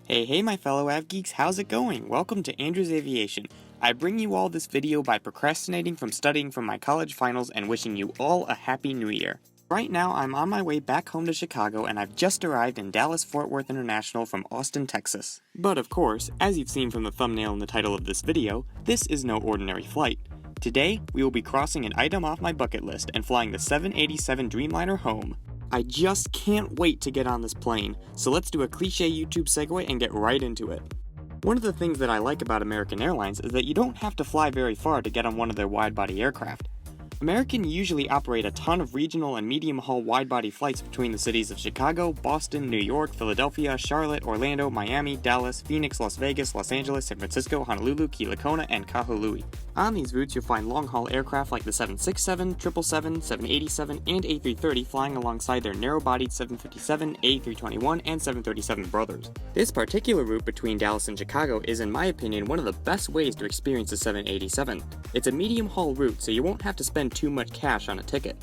Hey my fellow Av Geeks, how's it going? Welcome to Andrew's Aviation. I bring you all this video by procrastinating from studying for my college finals and wishing you all a happy new year. Right now I'm on my way back home to Chicago and I've just arrived in Dallas-Fort Worth International from Austin, Texas. But of course, as you've seen from the thumbnail and the title of this video, this is no ordinary flight. Today, we will be crossing an item off my bucket list and flying the 787 Dreamliner home. I just can't wait to get on this plane, so let's do a cliche YouTube segue and get right into it. One of the things that I like about American Airlines is that you don't have to fly very far to get on one of their wide-body aircraft. American usually operate a ton of regional and medium-haul wide-body flights between the cities of Chicago, Boston, New York, Philadelphia, Charlotte, Orlando, Miami, Dallas, Phoenix, Las Vegas, Los Angeles, San Francisco, Honolulu, Kealakona, and Kahului. On these routes, you'll find long-haul aircraft like the 767, 777, 787, and A330 flying alongside their narrow-bodied 757, A321, and 737 brothers. This particular route between Dallas and Chicago is, in my opinion, one of the best ways to experience the 787. It's a medium-haul route, so you won't have to spend too much cash on a ticket.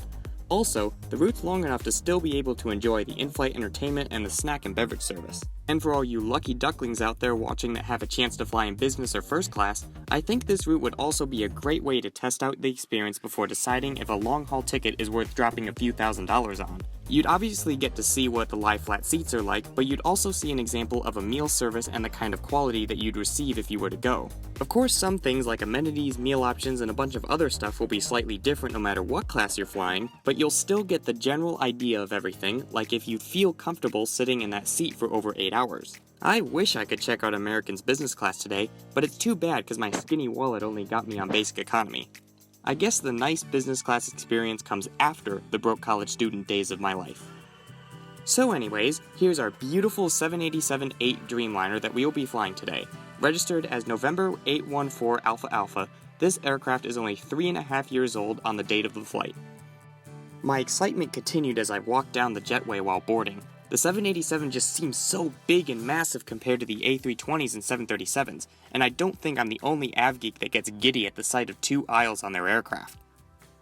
Also, the route's long enough to still be able to enjoy the in-flight entertainment and the snack and beverage service. And for all you lucky ducklings out there watching that have a chance to fly in business or first class, I think this route would also be a great way to test out the experience before deciding if a long-haul ticket is worth dropping a few $1,000s on. You'd obviously get to see what the lie-flat seats are like, but you'd also see an example of a meal service and the kind of quality that you'd receive if you were to go. Of course, some things like amenities, meal options, and a bunch of other stuff will be slightly different no matter what class you're flying, but you'll still get the general idea of everything, like if you feel comfortable sitting in that seat for over 8 hours. I wish I could check out American's business class today, but it's too bad because my skinny wallet only got me on basic economy. I guess the nice business class experience comes after the broke college student days of my life. So anyways, here's our beautiful 787-8 Dreamliner that we will be flying today. Registered as November 814 Alpha Alpha, this aircraft is only 3.5 years old on the date of the flight. My excitement continued as I walked down the jetway while boarding. The 787 just seems so big and massive compared to the A320s and 737s, and I don't think I'm the only Av geek that gets giddy at the sight of 2 aisles on their aircraft.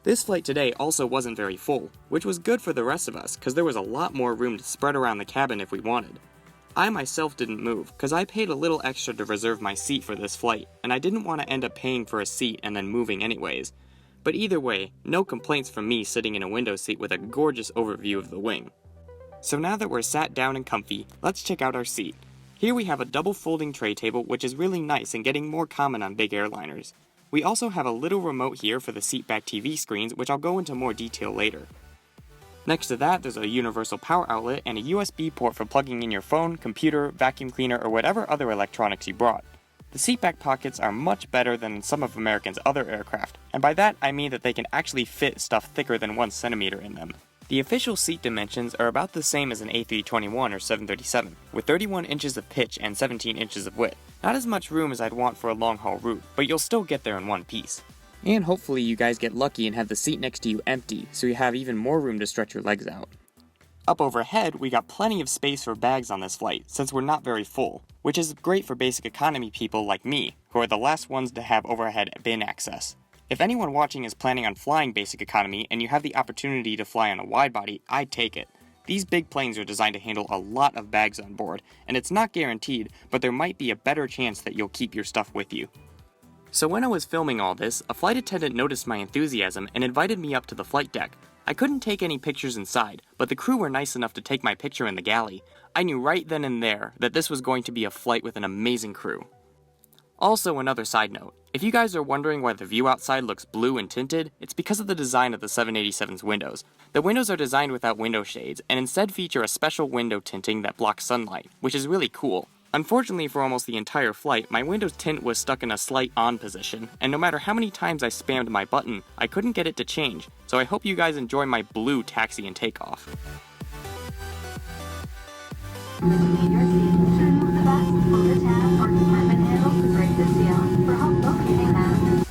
This flight today also wasn't very full, which was good for the rest of us, because there was a lot more room to spread around the cabin if we wanted. I myself didn't move, because I paid a little extra to reserve my seat for this flight, and I didn't want to end up paying for a seat and then moving anyways. But either way, no complaints from me sitting in a window seat with a gorgeous overview of the wing. So now that we're sat down and comfy, let's check out our seat. Here we have a double folding tray table, which is really nice and getting more common on big airliners. We also have a little remote here for the seatback TV screens, which I'll go into more detail later. Next to that, there's a universal power outlet and a USB port for plugging in your phone, computer, vacuum cleaner, or whatever other electronics you brought. The seatback pockets are much better than some of American's other aircraft, and by that I mean that they can actually fit stuff thicker than 1 centimeter in them. The official seat dimensions are about the same as an A321 or 737, with 31 inches of pitch and 17 inches of width. Not as much room as I'd want for a long-haul route, but you'll still get there in one piece. And hopefully you guys get lucky and have the seat next to you empty, so you have even more room to stretch your legs out. Up overhead, we got plenty of space for bags on this flight, since we're not very full, which is great for basic economy people like me, who are the last ones to have overhead bin access. If anyone watching is planning on flying basic economy and you have the opportunity to fly on a wide body, I'd take it. These big planes are designed to handle a lot of bags on board, and it's not guaranteed, but there might be a better chance that you'll keep your stuff with you. So when I was filming all this, a flight attendant noticed my enthusiasm and invited me up to the flight deck. I couldn't take any pictures inside, but the crew were nice enough to take my picture in the galley. I knew right then and there that this was going to be a flight with an amazing crew. Also, another side note, if you guys are wondering why the view outside looks blue and tinted, it's because of the design of the 787's windows. The windows are designed without window shades, and instead feature a special window tinting that blocks sunlight, which is really cool. Unfortunately for almost the entire flight, my window's tint was stuck in a slight on position, and no matter how many times I spammed my button, I couldn't get it to change, so I hope you guys enjoy my blue taxi and takeoff. In your seat, should move the best, pull the tab, or compartment handle to break the seal. For help locating them.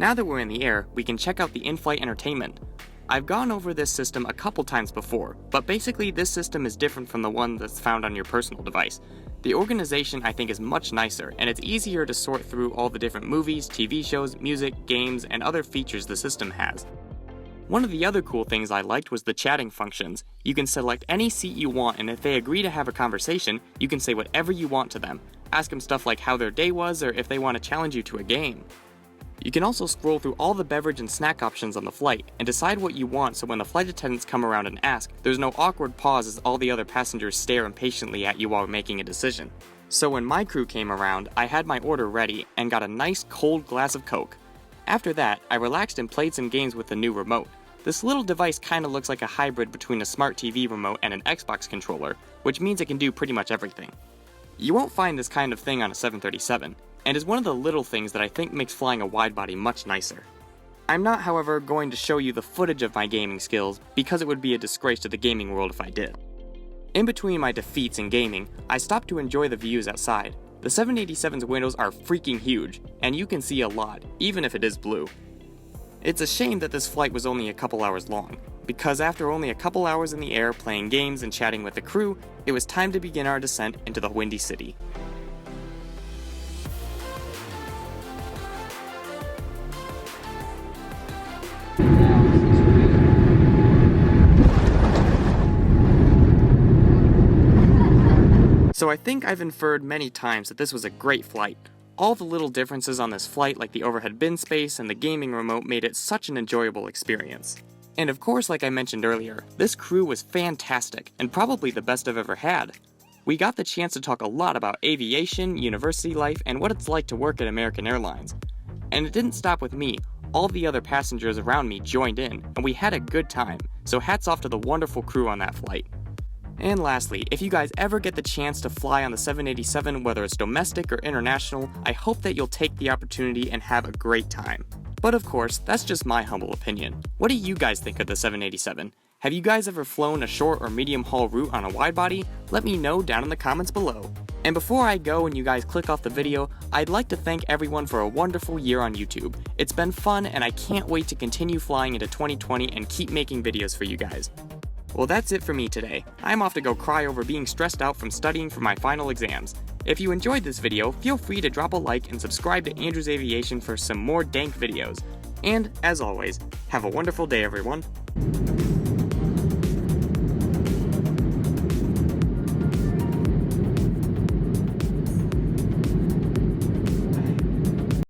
Now that we're in the air, we can check out the in-flight entertainment. I've gone over this system a couple times before, but basically this system is different from the one that's found on your personal device. The organization I think is much nicer, and it's easier to sort through all the different movies, TV shows, music, games, and other features the system has. One of the other cool things I liked was the chatting functions. You can select any seat you want, and if they agree to have a conversation, you can say whatever you want to them. Ask them stuff like how their day was, or if they want to challenge you to a game. You can also scroll through all the beverage and snack options on the flight, and decide what you want so when the flight attendants come around and ask, there's no awkward pause as all the other passengers stare impatiently at you while making a decision. So when my crew came around, I had my order ready, and got a nice cold glass of Coke. After that, I relaxed and played some games with the new remote. This little device kinda looks like a hybrid between a smart TV remote and an Xbox controller, which means it can do pretty much everything. You won't find this kind of thing on a 737, and is one of the little things that I think makes flying a widebody much nicer. I'm not, however, going to show you the footage of my gaming skills, because it would be a disgrace to the gaming world if I did. In between my defeats in gaming, I stopped to enjoy the views outside. The 787's windows are freaking huge, and you can see a lot, even if it is blue. It's a shame that this flight was only a couple hours long, because after only a couple hours in the air playing games and chatting with the crew, it was time to begin our descent into the Windy City. So I think I've inferred many times that this was a great flight. All the little differences on this flight, like the overhead bin space and the gaming remote, made it such an enjoyable experience. And of course, like I mentioned earlier, this crew was fantastic, and probably the best I've ever had. We got the chance to talk a lot about aviation, university life, and what it's like to work at American Airlines. And it didn't stop with me. All the other passengers around me joined in, and we had a good time, so hats off to the wonderful crew on that flight. And lastly, if you guys ever get the chance to fly on the 787, whether it's domestic or international, I hope that you'll take the opportunity and have a great time. But of course, that's just my humble opinion. What do you guys think of the 787? Have you guys ever flown a short or medium haul route on a widebody? Let me know down in the comments below. And before I go and you guys click off the video, I'd like to thank everyone for a wonderful year on YouTube. It's been fun, and I can't wait to continue flying into 2020 and keep making videos for you guys. Well, that's it for me today. I'm off to go cry over being stressed out from studying for my final exams. If you enjoyed this video, feel free to drop a like and subscribe to Andrews Aviation for some more dank videos. And, as always, have a wonderful day, everyone.